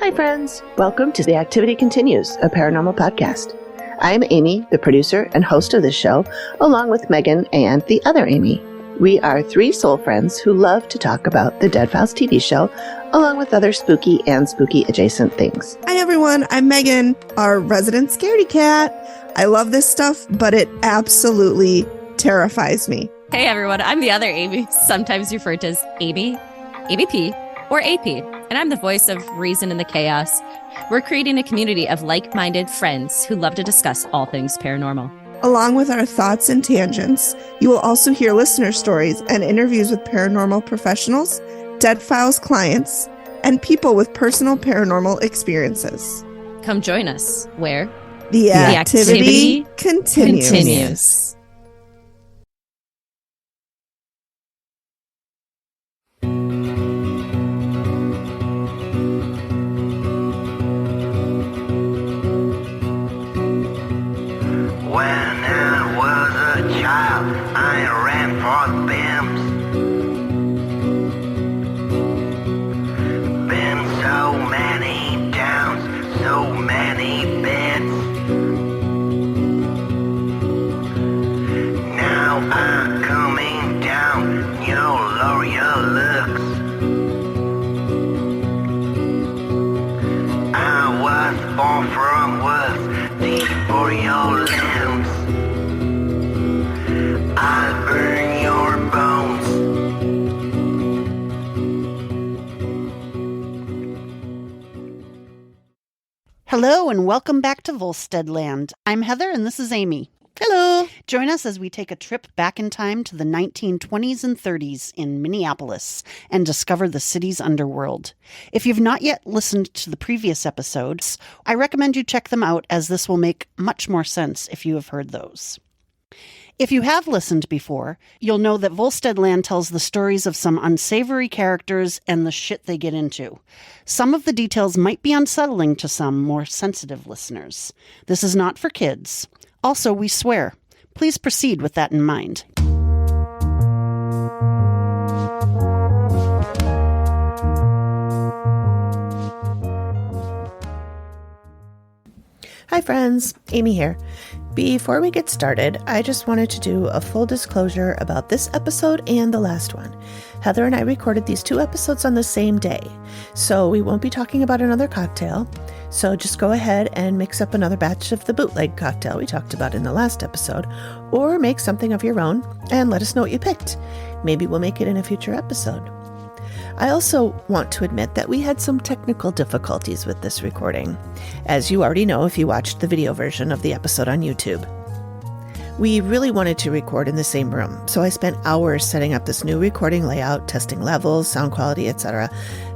Hi, friends. Welcome to The Activity Continues, a paranormal podcast. I'm Amy, the producer and host of this show, along with Megan and the other Amy. We are three soul friends who love to talk about the Dead Files TV show, along with other spooky and spooky adjacent things. Hi, everyone. I'm Megan, our resident scaredy cat. I love this stuff, but it absolutely terrifies me. Hey, everyone. I'm the other Amy, sometimes referred to as Amy, ABP, or AP, and I'm the voice of reason in the chaos. We're creating a community of like-minded friends who love to discuss all things paranormal. Along with our thoughts and tangents, you will also hear listener stories and interviews with paranormal professionals, Dead Files clients, and people with personal paranormal experiences. Come join us, where the activity continues. Hello and welcome back to Volsteadland. I'm Heather and this is Amy. Hello. Join us as we take a trip back in time to the 1920s and 30s in Minneapolis and discover the city's underworld. If you've not yet listened to the previous episodes, I recommend you check them out as this will make much more sense if you have heard those. If you have listened before, you'll know that Volsteadland tells the stories of some unsavory characters and the shit they get into. Some of the details might be unsettling to some more sensitive listeners. This is not for kids. Also, we swear. Please proceed with that in mind. Hi, friends. Amy here. Before we get started, I just wanted to do a full disclosure about this episode and the last one. Heather and I recorded these two episodes on the same day, so we won't be talking about another cocktail. So just go ahead and mix up another batch of the bootleg cocktail we talked about in the last episode, or make something of your own and let us know what you picked. Maybe we'll make it in a future episode. I also want to admit that we had some technical difficulties with this recording, as you already know if you watched the video version of the episode on YouTube. We really wanted to record in the same room, so I spent hours setting up this new recording layout, testing levels, sound quality, etc.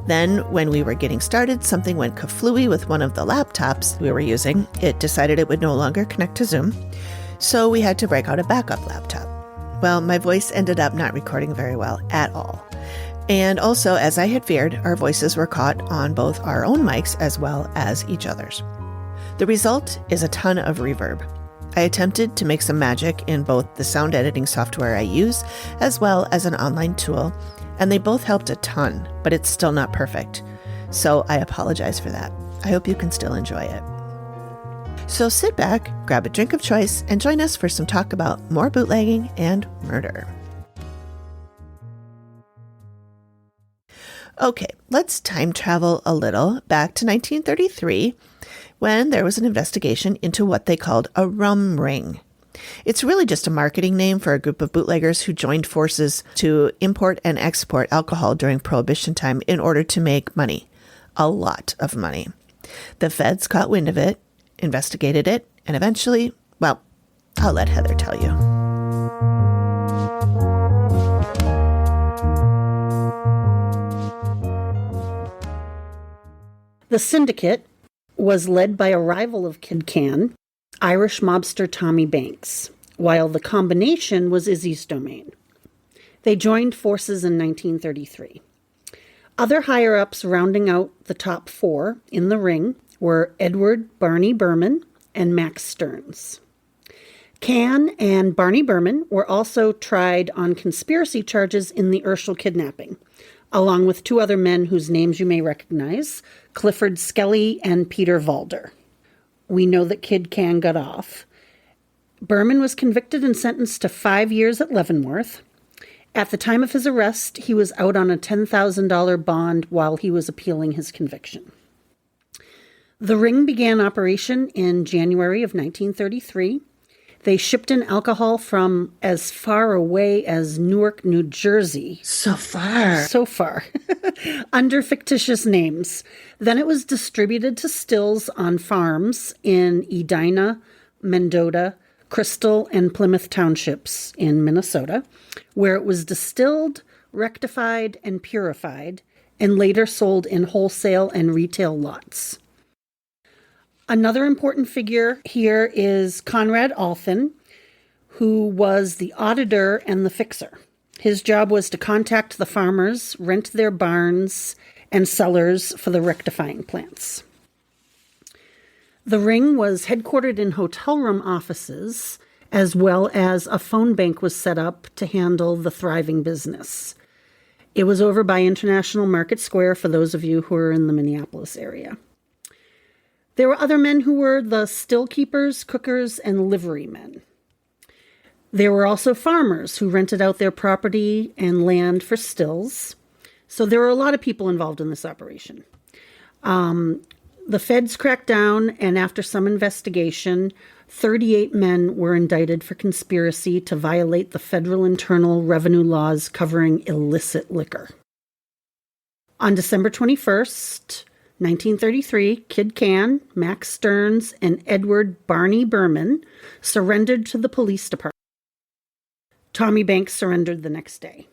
Then, when we were getting started, something went kaflooey with one of the laptops we were using. It decided it would no longer connect to Zoom, so we had to break out a backup laptop. Well, my voice ended up not recording very well at all. And also, as I had feared, our voices were caught on both our own mics as well as each other's. The result is a ton of reverb. I attempted to make some magic in both the sound editing software I use as well as an online tool, and they both helped a ton, but it's still not perfect. So I apologize for that. I hope you can still enjoy it. So sit back, grab a drink of choice, and join us for some talk about more bootlegging and murder. Okay, let's time travel a little back to 1933, when there was an investigation into what they called a rum ring. It's really just a marketing name for a group of bootleggers who joined forces to import and export alcohol during Prohibition time in order to make money. A lot of money. The feds caught wind of it, investigated it, and eventually, well, I'll let Heather tell you. The Syndicate was led by a rival of Kid Cann, Irish mobster Tommy Banks, while the combination was Izzy's domain. They joined forces in 1933. Other higher-ups rounding out the top four in the ring were Edward Barney Berman and Max Stearns. Cann and Barney Berman were also tried on conspiracy charges in the Urschel kidnapping, along with two other men whose names you may recognize, Clifford Skelly and Peter Valder. We know that Kid Cann got off. Berman was convicted and sentenced to 5 years at Leavenworth. At the time of his arrest, he was out on a $10,000 bond while he was appealing his conviction. The ring began operation in January of 1933. They shipped in alcohol from as far away as Newark, New Jersey. So far. Under fictitious names. Then it was distributed to stills on farms in Edina, Mendota, Crystal, and Plymouth townships in Minnesota, where it was distilled, rectified, and purified, and later sold in wholesale and retail lots. Another important figure here is Conrad Althen, who was the auditor and the fixer. His job was to contact the farmers, rent their barns and cellars for the rectifying plants. The ring was headquartered in hotel room offices, as well as a phone bank was set up to handle the thriving business. It was over by International Market Square for those of you who are in the Minneapolis area. There were other men who were the still keepers, cookers, and livery men. There were also farmers who rented out their property and land for stills. So there were a lot of people involved in this operation. The feds cracked down, and after some investigation, 38 men were indicted for conspiracy to violate the federal internal revenue laws covering illicit liquor. On December 21st, 1933, Kid Cann, Max Stearns, and Edward Barney Berman surrendered to the police department. Tommy Banks surrendered the next day.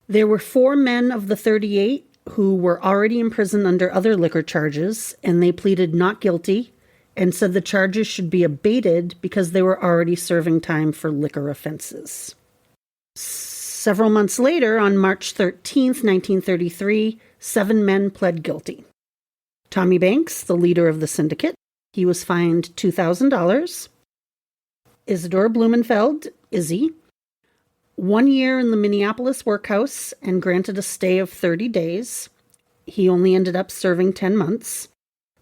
There were 4 men of the 38 who were already in prison under other liquor charges, and they pleaded not guilty and said the charges should be abated because they were already serving time for liquor offenses. Several months later, on March 13th, 1933, 7 men pled guilty. Tommy Banks, the leader of the Syndicate, he was fined $2,000. Isadore Blumenfield, Izzy, 1 year in the Minneapolis workhouse and granted a stay of 30 days. He only ended up serving 10 months.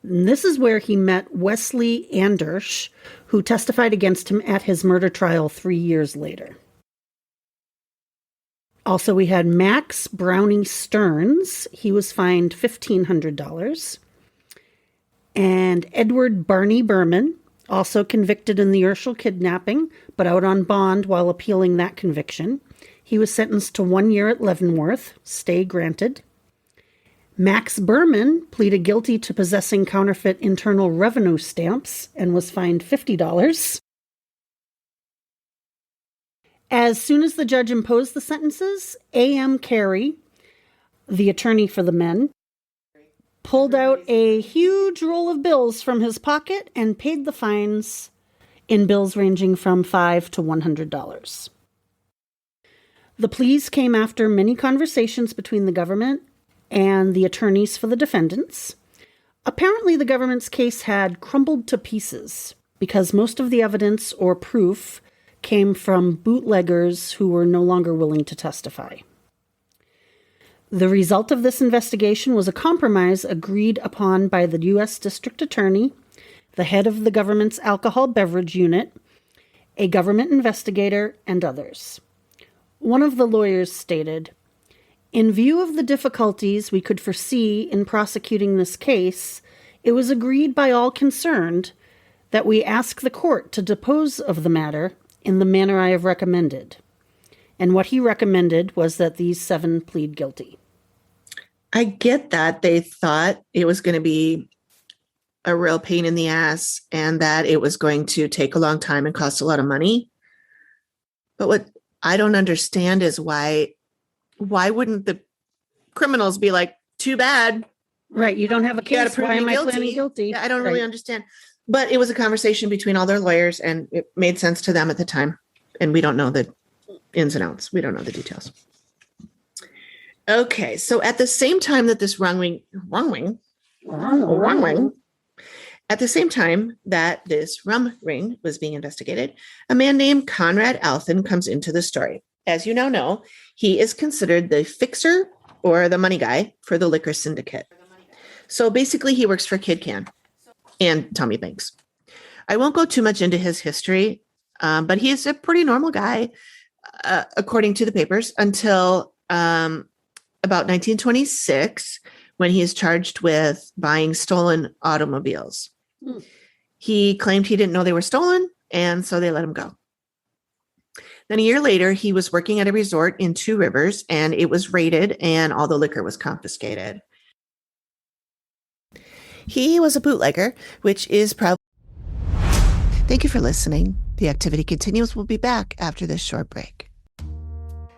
And this is where he met Wesley Andersch, who testified against him at his murder trial 3 years later. Also, we had Max Brownie Stearns. He was fined $1,500. And Edward Barney Berman, also convicted in the Urschel kidnapping, but out on bond while appealing that conviction. He was sentenced to 1 year at Leavenworth, stay granted. Max Berman pleaded guilty to possessing counterfeit Internal Revenue stamps and was fined $50. As soon as the judge imposed the sentences, A.M. Carey, the attorney for the men, pulled out a huge roll of bills from his pocket and paid the fines in bills ranging from $5 to $100. The pleas came after many conversations between the government and the attorneys for the defendants. Apparently, the government's case had crumbled to pieces because most of the evidence or proof came from bootleggers who were no longer willing to testify. The result of this investigation was a compromise agreed upon by the U.S. District Attorney, the head of the government's alcohol beverage unit, a government investigator, and others. One of the lawyers stated, "In view of the difficulties we could foresee in prosecuting this case, it was agreed by all concerned that we ask the court to dispose of the matter in the manner I have recommended." And what he recommended was that these 7 plead guilty. I get that they thought it was going to be a real pain in the ass and that it was going to take a long time and cost a lot of money. But what I don't understand is why wouldn't the criminals be like, too bad. Right. You don't have a case. Why am I pleading guilty? I don't really understand. But it was a conversation between all their lawyers and it made sense to them at the time. And we don't know the ins and outs. We don't know the details. Okay. So at the same time that this at the same time that this rum ring was being investigated, a man named Conrad Althen comes into the story. As you now know, he is considered the fixer or the money guy for the liquor syndicate. So basically, he works for Kid Cann and Tommy Banks. I won't go too much into his history, but he is a pretty normal guy, according to the papers, until about 1926, when he is charged with buying stolen automobiles. He claimed he didn't know they were stolen, and so they let him go. Then a year later, he was working at a resort in Two Rivers, and it was raided, and all the liquor was confiscated. He was a bootlegger, which is probably... Thank you for listening. The activity continues. We'll be back after this short break.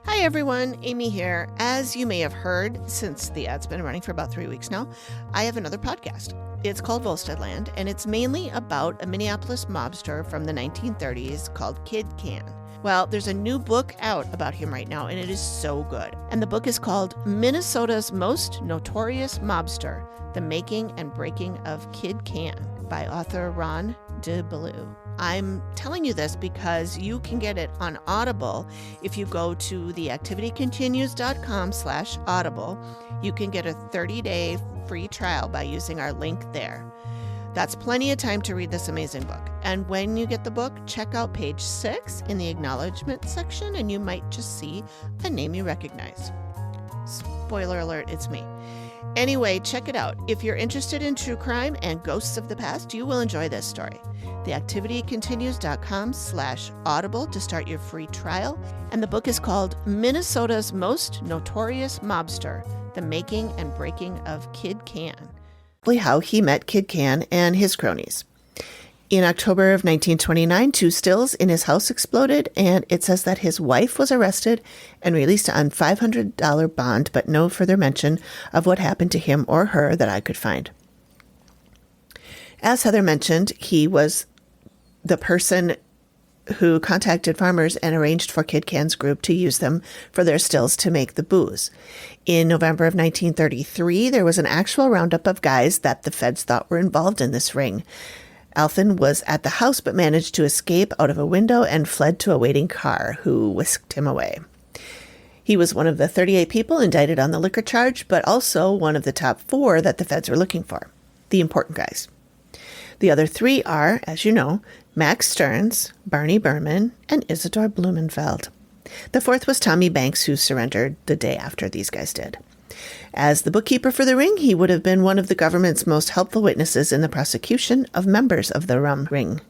Hi, everyone. Amy here. As you may have heard, since the ad's been running for about 3 weeks now, I have another podcast. It's called Volsteadland, and it's mainly about a Minneapolis mobster from the 1930s called Kid Cann. Well, there's a new book out about him right now, and it is so good. And the book is called Minnesota's Most Notorious Mobster, The Making and Breaking of Kid Cann by author Ron DeBellew. I'm telling you this because you can get it on Audible. If you go to theactivitycontinues.com/audible, you can get a 30-day free trial by using our link there. That's plenty of time to read this amazing book. And when you get the book, check out page 6 in the acknowledgement section, and you might just see a name you recognize. Spoiler alert, it's me. Anyway, check it out. If you're interested in true crime and ghosts of the past, you will enjoy this story. Theactivitycontinues.com/audible to start your free trial. And the book is called Minnesota's Most Notorious Mobster, The Making and Breaking of Kid Cann. How he met Kid Cann and his cronies. In October of 1929, 2 stills in his house exploded, and it says that his wife was arrested and released on $500 bond, but no further mention of what happened to him or her that I could find. As Heather mentioned, he was the person who contacted farmers and arranged for Kid Cann's group to use them for their stills to make the booze. In November of 1933, there was an actual roundup of guys that the feds thought were involved in this ring. Alfin was at the house but managed to escape out of a window and fled to a waiting car, who whisked him away. He was one of the 38 people indicted on the liquor charge, but also one of the top 4 that the feds were looking for, the important guys. The other 3 are, as you know, Max Stearns, Barney Berman, and Isadore Blumenfield. The 4th was Tommy Banks, who surrendered the day after these guys did. As the bookkeeper for the ring, he would have been one of the government's most helpful witnesses in the prosecution of members of the rum ring.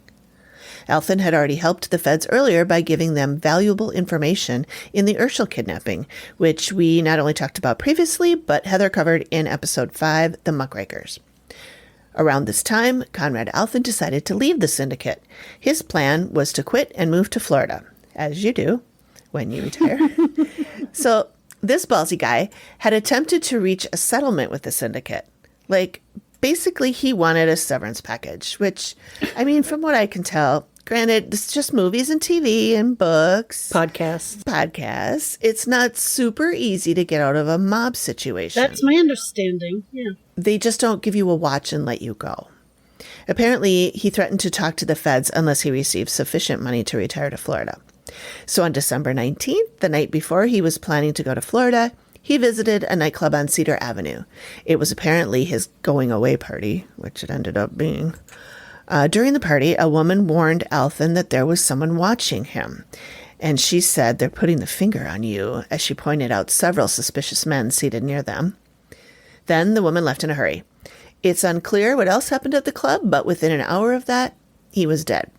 Alfin had already helped the feds earlier by giving them valuable information in the Urschel kidnapping, which we not only talked about previously, but Heather covered in episode 5, The Muckrakers. Around this time, Conrad Alfin decided to leave the syndicate. His plan was to quit and move to Florida, as you do when you retire. So this ballsy guy had attempted to reach a settlement with the syndicate. Basically, he wanted a severance package, which, I mean, from what I can tell, granted, this is just movies and TV and books. Podcasts. It's not super easy to get out of a mob situation. That's my understanding, yeah. They just don't give you a watch and let you go. Apparently, he threatened to talk to the feds unless he received sufficient money to retire to Florida. So on December 19th, the night before he was planning to go to Florida, he visited a nightclub on Cedar Avenue. It was apparently his going-away party, which it ended up being. During the party, a woman warned Alfin that there was someone watching him. And she said, "They're putting the finger on you," as she pointed out several suspicious men seated near them. Then the woman left in a hurry. It's unclear what else happened at the club, but within an hour of that, he was dead.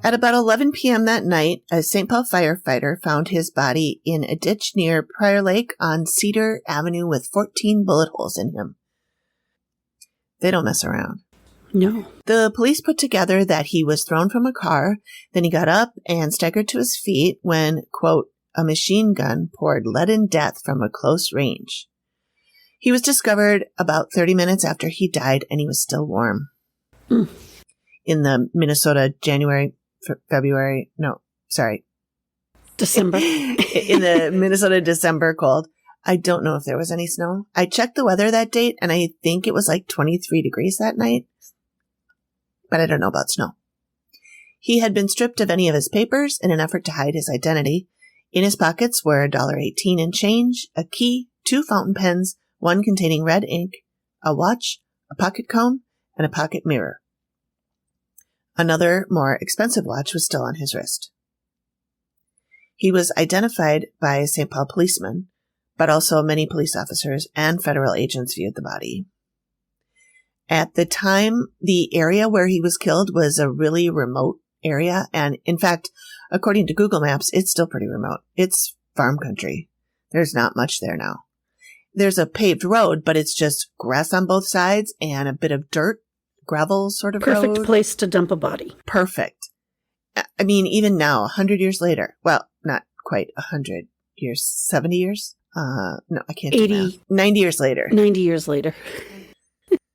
At about 11 p.m. that night, a St. Paul firefighter found his body in a ditch near Prior Lake on Cedar Avenue with 14 bullet holes in him. They don't mess around. No. The police put together that he was thrown from a car, then he got up and staggered to his feet when, quote, a machine gun poured leaden death from a close range. He was discovered about 30 minutes after he died, and he was still warm. Mm. In the Minnesota December. In the Minnesota December cold. I don't know if there was any snow. I checked the weather that date, and I think it was like 23 degrees that night. but I don't know about snow. He had been stripped of any of his papers in an effort to hide his identity. In his pockets were $1.18 in change, a key, 2 fountain pens, one containing red ink, a watch, a pocket comb, and a pocket mirror. Another, more expensive watch was still on his wrist. He was identified by a St. Paul policeman, but also many police officers and federal agents viewed the body. At the time, the area where he was killed was a really remote area, and in fact, according to Google Maps, it's still pretty remote. It's farm country. There's not much there now. There's a paved road, but it's just grass on both sides and a bit of dirt, gravel sort of road. Perfect place to dump a body. Perfect. I mean, even now, 100 years later, well, not quite 100 years, 70 years? No, I can't do 80. math. 90 years later. 90 years later.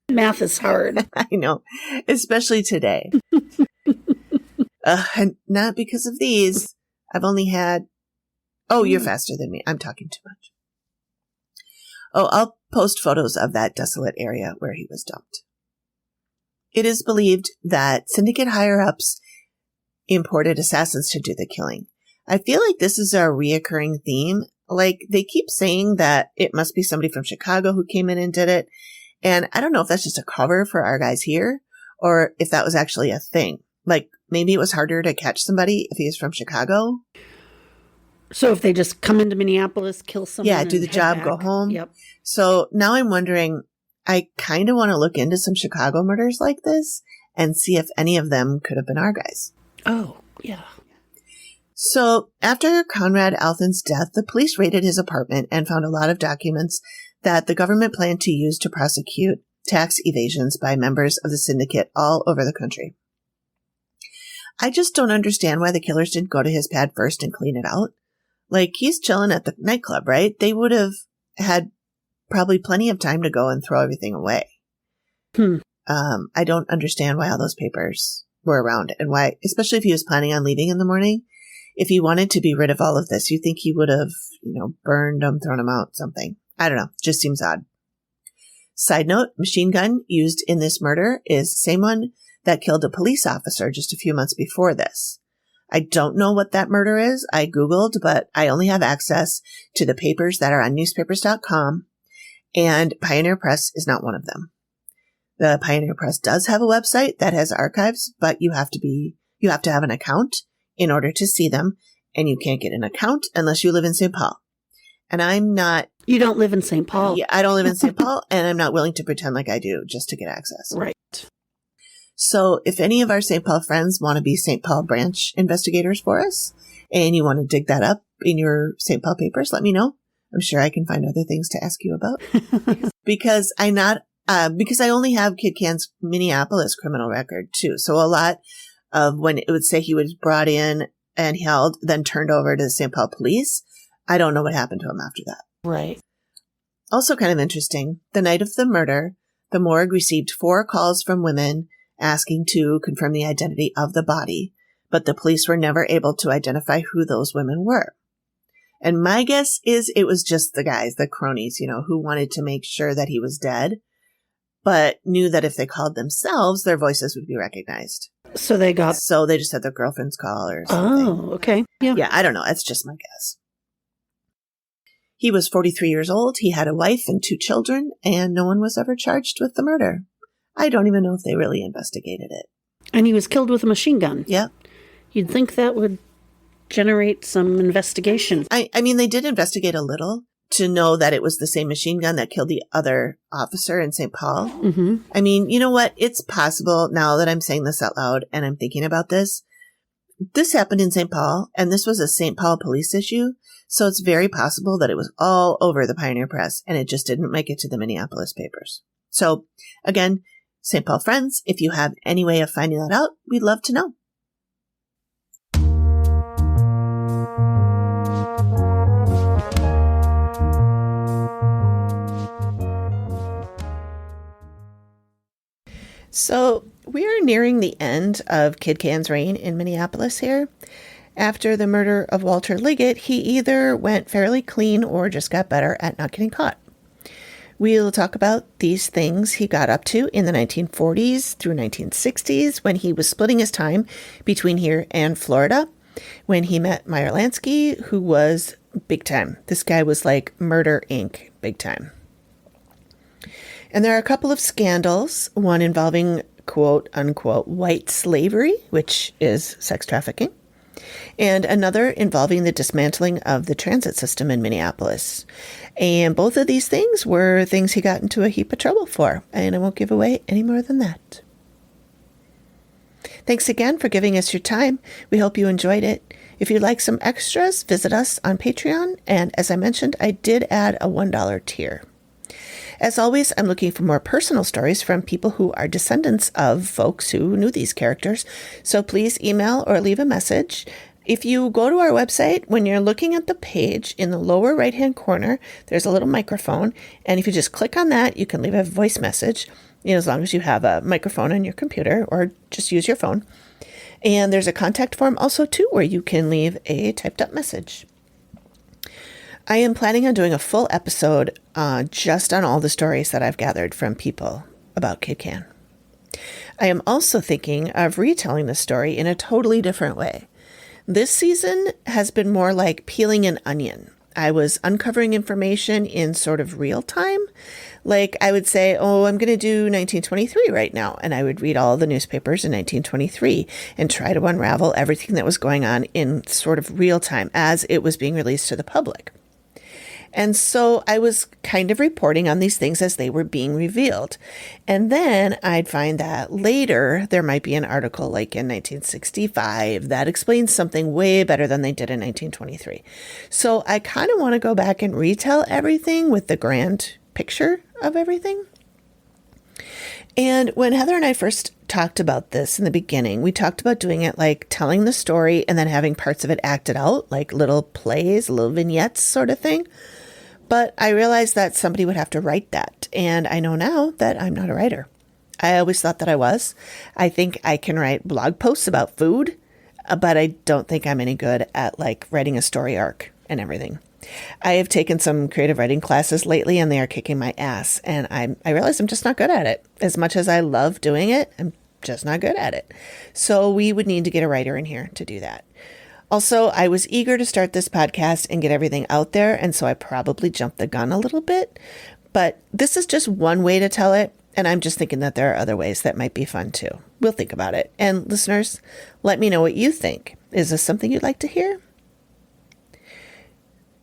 Math is hard. I know, especially today. And not because of these. I've only had... Oh, you're faster than me. I'm talking too much. Oh, I'll post photos of that desolate area where he was dumped. It is believed that Syndicate higher-ups imported assassins to do the killing. I feel like this is a reoccurring theme. Like, they keep saying that it must be somebody from Chicago who came in and did it. And I don't know if that's just a cover for our guys here, or if that was actually a thing. Like, maybe it was harder to catch somebody if he was from Chicago. So if they just come into Minneapolis, kill someone. Yeah, do the job, go home. Yep. So now I'm wondering, I kind of want to look into some Chicago murders like this and see if any of them could have been our guys. Oh, yeah. So after Conrad Althen's death, the police raided his apartment and found a lot of documents that the government planned to use to prosecute tax evasions by members of the syndicate all over the country. I just don't understand why the killers didn't go to his pad first and clean it out. Like, he's chilling at the nightclub, right? They would have had probably plenty of time to go and throw everything away. I don't understand why all those papers were around and why, especially if he was planning on leaving in the morning. If he wanted to be rid of all of this, you think he would have, burned them, thrown them out, something. I don't know. Just seems odd. Side note, machine gun used in this murder is the same one that killed a police officer just a few months before this. I don't know what that murder is. I Googled, but I only have access to the papers that are on newspapers.com, and Pioneer Press is not one of them. The Pioneer Press does have a website that has archives, but you have to have an account in order to see them, and you can't get an account unless you live in St. Paul. And I'm not... You don't live in St. Paul. Yeah, I don't live in St. Paul, and I'm not willing to pretend like I do just to get access. Right. So if any of our St. Paul friends want to be St. Paul branch investigators for us, and you want to dig that up in your St. Paul papers, let me know. I'm sure I can find other things to ask you about. because I only have Kid Cann's Minneapolis criminal record too. So a lot of when it would say he was brought in and held, then turned over to the St. Paul police, I don't know what happened to him after that. Right. Also kind of interesting, the night of the murder, the morgue received 4 calls from women asking to confirm the identity of the body, but the police were never able to identify who those women were. And my guess is it was just the guys, the cronies, who wanted to make sure that he was dead, but knew that if they called themselves, their voices would be recognized. So they just had their girlfriend's call or something. Oh, okay. Yeah. Yeah, I don't know. That's just my guess. He was 43 years old. He had a wife and 2 children, and no one was ever charged with the murder. I don't even know if they really investigated it. And he was killed with a machine gun. Yep. You'd think that would generate some investigation. I mean, they did investigate a little to know that it was the same machine gun that killed the other officer in St. Paul. Mm-hmm. I mean, you know what? It's possible now that I'm saying this out loud and I'm thinking about this. This happened in St. Paul, and this was a St. Paul police issue. So it's very possible that it was all over the Pioneer Press and it just didn't make it to the Minneapolis papers. So again, St. Paul friends, if you have any way of finding that out, we'd love to know. So we are nearing the end of Kid Cann's reign in Minneapolis here. After the murder of Walter Liggett, he either went fairly clean or just got better at not getting caught. We'll talk about these things he got up to in the 1940s through 1960s when he was splitting his time between here and Florida, when he met Meyer Lansky, who was big time. This guy was like Murder, Inc., big time. And there are a couple of scandals, one involving quote unquote white slavery, which is sex trafficking, and another involving the dismantling of the transit system in Minneapolis. And both of these things were things he got into a heap of trouble for, and I won't give away any more than that. Thanks again for giving us your time. We hope you enjoyed it. If you'd like some extras, visit us on Patreon, and as I mentioned, I did add a $1 tier. As always, I'm looking for more personal stories from people who are descendants of folks who knew these characters, so please email or leave a message. If you go to our website, when you're looking at the page, in the lower right-hand corner, there's a little microphone, and if you just click on that, you can leave a voice message, as long as you have a microphone on your computer, or just use your phone. And there's a contact form also, too, where you can leave a typed-up message. I am planning on doing a full episode just on all the stories that I've gathered from people about Kid Cann. I am also thinking of retelling the story in a totally different way. This season has been more like peeling an onion. I was uncovering information in sort of real time. Like I would say, I'm going to do 1923 right now. And I would read all the newspapers in 1923 and try to unravel everything that was going on in sort of real time as it was being released to the public. And so I was kind of reporting on these things as they were being revealed. And then I'd find that later there might be an article like in 1965 that explains something way better than they did in 1923. So I kind of want to go back and retell everything with the grand picture of everything. And when Heather and I first talked about this in the beginning, we talked about doing it like telling the story and then having parts of it acted out, like little plays, little vignettes sort of thing. But I realized that somebody would have to write that. And I know now that I'm not a writer. I always thought that I was. I think I can write blog posts about food, but I don't think I'm any good at like writing a story arc and everything. I have taken some creative writing classes lately and they are kicking my ass. And I realize I'm just not good at it. As much as I love doing it, I'm just not good at it. So we would need to get a writer in here to do that. Also, I was eager to start this podcast and get everything out there, and so I probably jumped the gun a little bit. But this is just one way to tell it, and I'm just thinking that there are other ways that might be fun too. We'll think about it. And listeners, let me know what you think. Is this something you'd like to hear?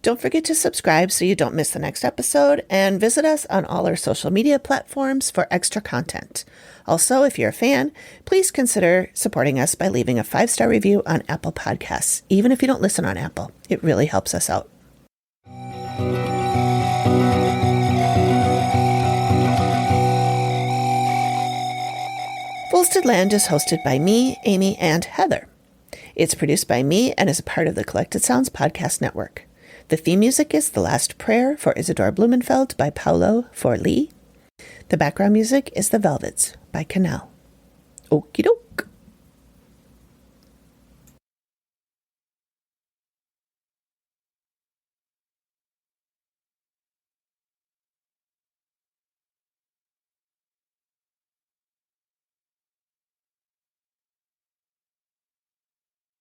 Don't forget to subscribe so you don't miss the next episode, and visit us on all our social media platforms for extra content. Also, if you're a fan, please consider supporting us by leaving a 5-star review on Apple Podcasts, even if you don't listen on Apple. It really helps us out. Volsteadland is hosted by me, Amy, and Heather. It's produced by me and is a part of the Collected Sounds podcast network. The theme music is The Last Prayer for Isadore Blumenfield by Paolo Forlì. The background music is The Velvets by Canal. Okie doke.